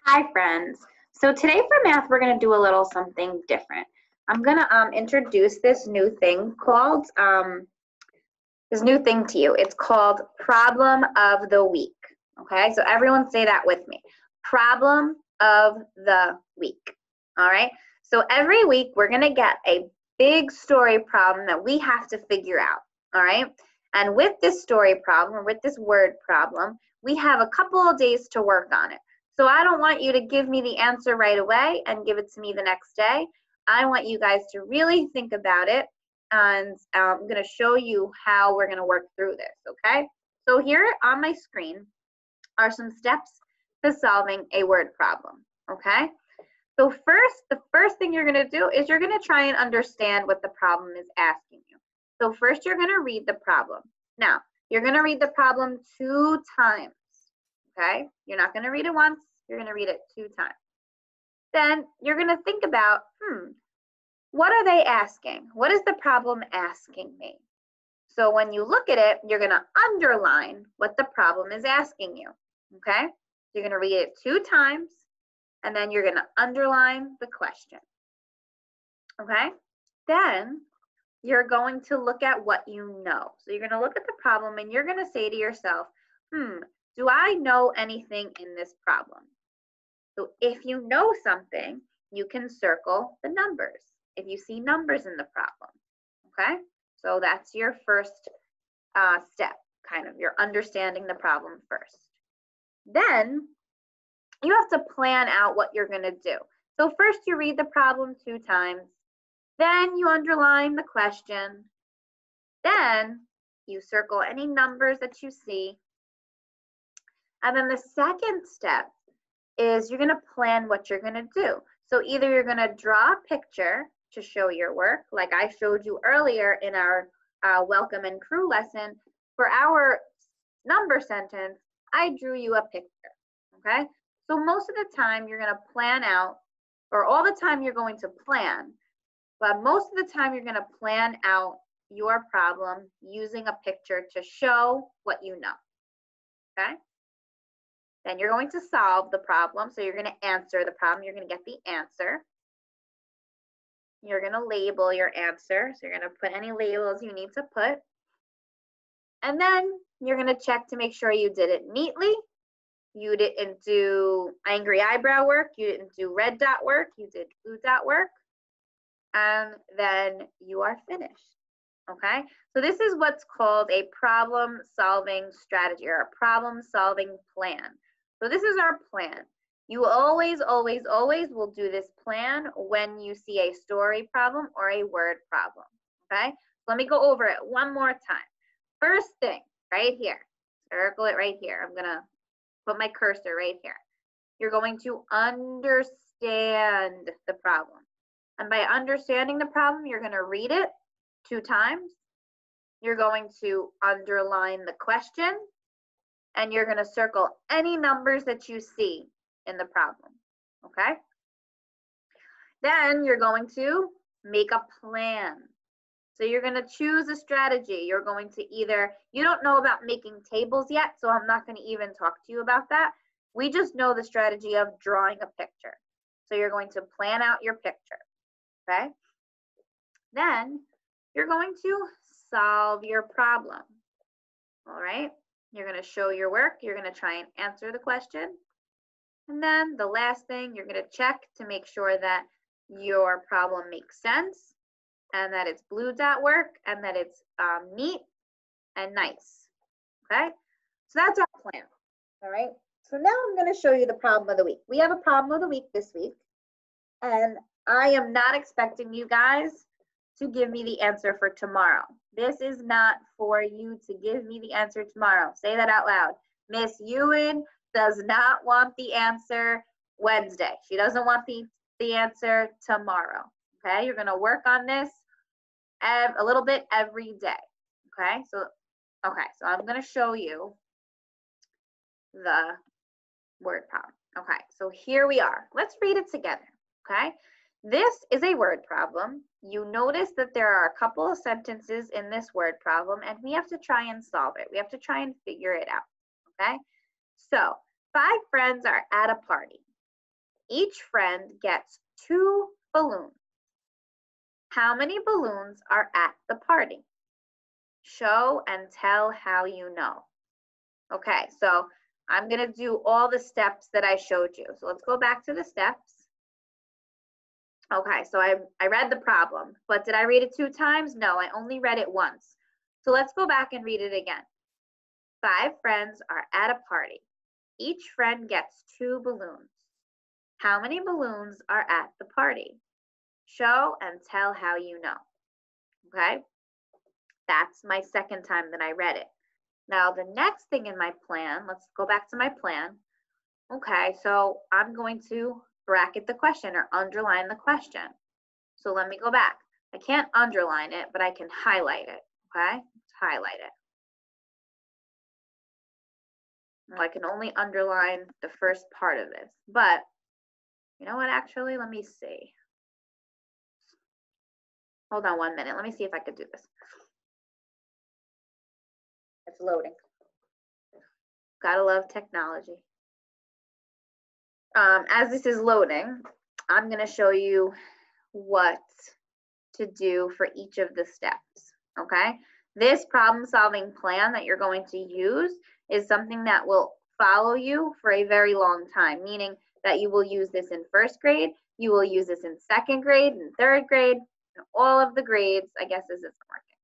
Hi, friends. So today for math, we're going to do a little something different. I'm going to introduce this new thing called, this new thing to you. It's called Problem of the Week. Okay, so everyone say that with me. Problem of the Week. All right, so every week we're going to get a big story problem that we have to figure out. All right, and with this story problem, or with this word problem, we have a couple of days to work on it. So I don't want you to give me the answer right away and give it to me the next day. I want you guys to really think about it, and I'm going to show you how we're going to work through this, okay? So here on my screen are some steps to solving a word problem, okay? So the first thing you're going to do is you're going to try and understand what the problem is asking you. So first you're going to read the problem. Now, you're going to read the problem 2 times, okay? You're not going to read it once, you're going to read it 2 times. Then you're going to think about, what are they asking? What is the problem asking me? So when you look at it, you're going to underline what the problem is asking you, okay? You're going to read it 2 times, and then you're going to underline the question, okay? Then you're going to look at what you know. So you're going to look at the problem, and you're going to say to yourself, do I know anything in this problem? So if you know something, you can circle the numbers if you see numbers in the problem, okay? So that's your first step, kind of. You're understanding the problem first. Then you have to plan out what you're going to do. So first you read the problem 2 times, then you underline the question, then you circle any numbers that you see, and then the second step is you're going to plan what you're going to do. So either you're going to draw a picture to show your work, like I showed you earlier in our welcome and crew lesson. For our number sentence, I drew you a picture, okay? So most of the time you're going to plan out, or all the time you're going to plan, but most of the time you're going to plan out your problem using a picture to show what you know, okay? Then you're going to solve the problem. So you're going to answer the problem. You're going to get the answer. You're going to label your answer. So you're going to put any labels you need to put. And then you're going to check to make sure you did it neatly. You didn't do angry eyebrow work. You didn't do red dot work. You did blue dot work. And then you are finished. Okay? So this is what's called a problem-solving strategy, or a problem-solving plan. So this is our plan. You always, always, always will do this plan when you see a story problem or a word problem, okay? Let me go over it one more time. First thing, right here, circle it right here. I'm gonna put my cursor right here. You're going to understand the problem. And by understanding the problem, you're gonna read it 2 times. You're going to underline the question, and you're going to circle any numbers that you see in the problem, okay? Then you're going to make a plan. So you're going to choose a strategy. You're going to either, you don't know about making tables yet, so I'm not going to even talk to you about that. We just know the strategy of drawing a picture. So you're going to plan out your picture, okay? Then you're going to solve your problem, all right? You're going to show your work. You're going to try and answer the question. And then the last thing, you're going to check to make sure that your problem makes sense, and that it's blue dot work, and that it's neat and nice, okay? So that's our plan, all right? So now I'm going to show you the problem of the week. We have a problem of the week this week, and I am not expecting you guys to give me the answer for tomorrow. This is not for you to give me the answer tomorrow. Say that out loud. Miss Ewan does not want the answer Wednesday. She doesn't want the answer tomorrow. Okay, you're gonna work on this a little bit every day. Okay, so I'm gonna show you the word problem. Okay, so here we are. Let's read it together. Okay. This is a word problem. You notice that there are a couple of sentences in this word problem, and we have to try and solve it. We have to try and figure it out, okay? So 5 friends are at a party. Each friend gets 2 balloons. How many balloons are at the party? Show and tell how you know. Okay, so I'm going to do all the steps that I showed you. So let's go back to the steps. Okay, so I read the problem, but did I read it 2 times? No, I only read it once. So let's go back and read it again. 5 friends are at a party. Each friend gets 2 balloons. How many balloons are at the party? Show and tell how you know. Okay, that's my second time that I read it. Now the next thing in my plan, let's go back to my plan. Okay, so I'm going to bracket the question or underline the question. So let me go back. I can't underline it, but I can highlight it, okay? Let's highlight it. Well, I can only underline the first part of this, but you know what, actually, let me see. Hold on 1 minute. Let me see if I could do this. It's loading. Gotta love technology. As this is loading, I'm going to show you what to do for each of the steps, okay? This problem-solving plan that you're going to use is something that will follow you for a very long time, meaning that you will use this in 1st grade, you will use this in 2nd grade, and 3rd grade, and all of the grades. I guess this isn't working.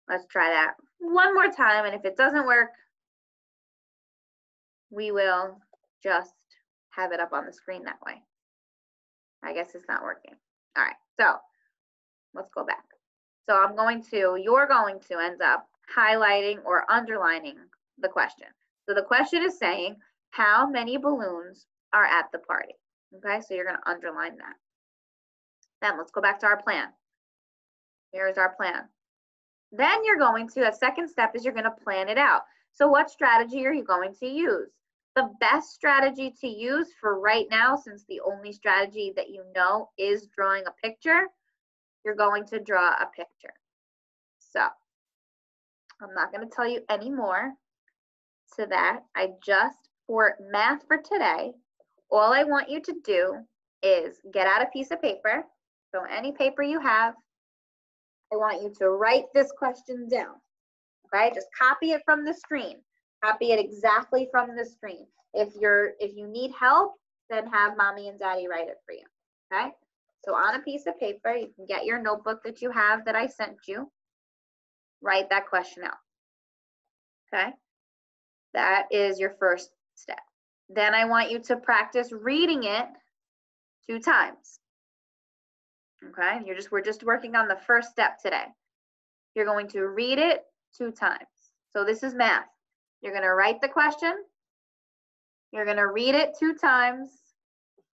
Let's try that one more time, and if it doesn't work, we will just have it up on the screen that way. I guess it's not working. All right, so let's go back. So you're going to end up highlighting or underlining the question. So the question is saying, how many balloons are at the party? Okay, so you're going to underline that. Then let's go back to our plan. Here's our plan. Then you're going to, a second step is you're going to plan it out. So what strategy are you going to use? The best strategy to use for right now, since the only strategy that you know is drawing a picture, you're going to draw a picture. So I'm not going to tell you any more to that. For math for today, all I want you to do is get out a piece of paper. So any paper you have, I want you to write this question down. Okay, just copy it from the screen. Copy it exactly from the screen. If you need help, then have mommy and daddy write it for you. Okay, so on a piece of paper, you can get your notebook that you have that I sent you. Write that question out. Okay, that is your first step. Then I want you to practice reading it 2 times. Okay, we're just working on the first step today. You're going to read it 2 times. So this is math. You're going to write the question, you're going to read it 2 times,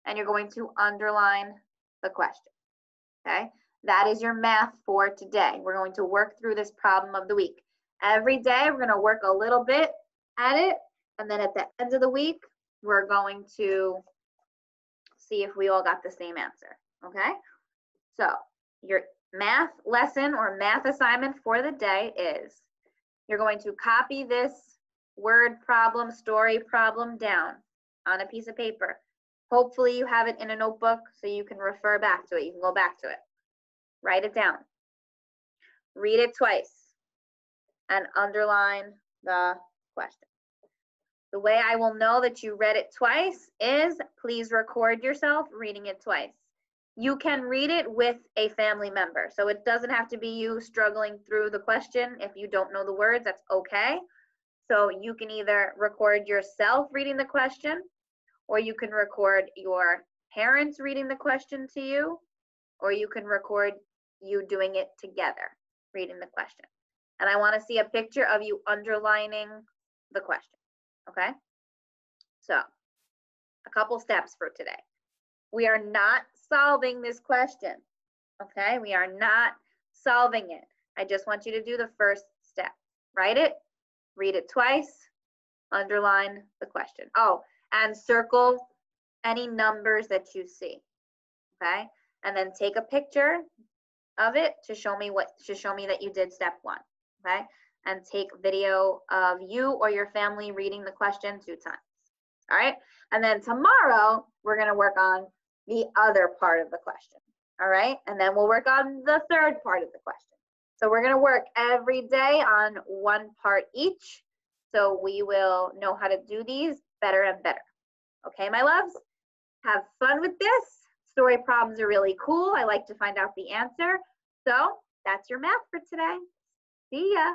and you're going to underline the question. Okay, that is your math for today. We're going to work through this problem of the week. Every day we're going to work a little bit at it, and then at the end of the week we're going to see if we all got the same answer. Okay, so your math lesson or math assignment for the day is you're going to copy this word problem, story problem down on a piece of paper. Hopefully you have it in a notebook so you can refer back to it. You can go back to it. Write it down. Read it twice and underline the question. The way I will know that you read it twice is please record yourself reading it twice. You can read it with a family member. So it doesn't have to be you struggling through the question. If you don't know the words, that's okay. So you can either record yourself reading the question, or you can record your parents reading the question to you, or you can record you doing it together, reading the question. And I want to see a picture of you underlining the question, okay? So a couple steps for today. We are not solving this question, okay? We are not solving it. I just want you to do the first step. Write it, read it twice, underline the question. Oh, and circle any numbers that you see, okay? And then take a picture of it to show me that you did step 1, okay? And take video of you or your family reading the question 2 times. All right. And then tomorrow, we're going to work on the other part of the question. All right. And then we'll work on the third part of the question. So we're going to work every day on one part each. So we will know how to do these better and better. Okay, my loves? Have fun with this. Story problems are really cool. I like to find out the answer. So that's your math for today. See ya.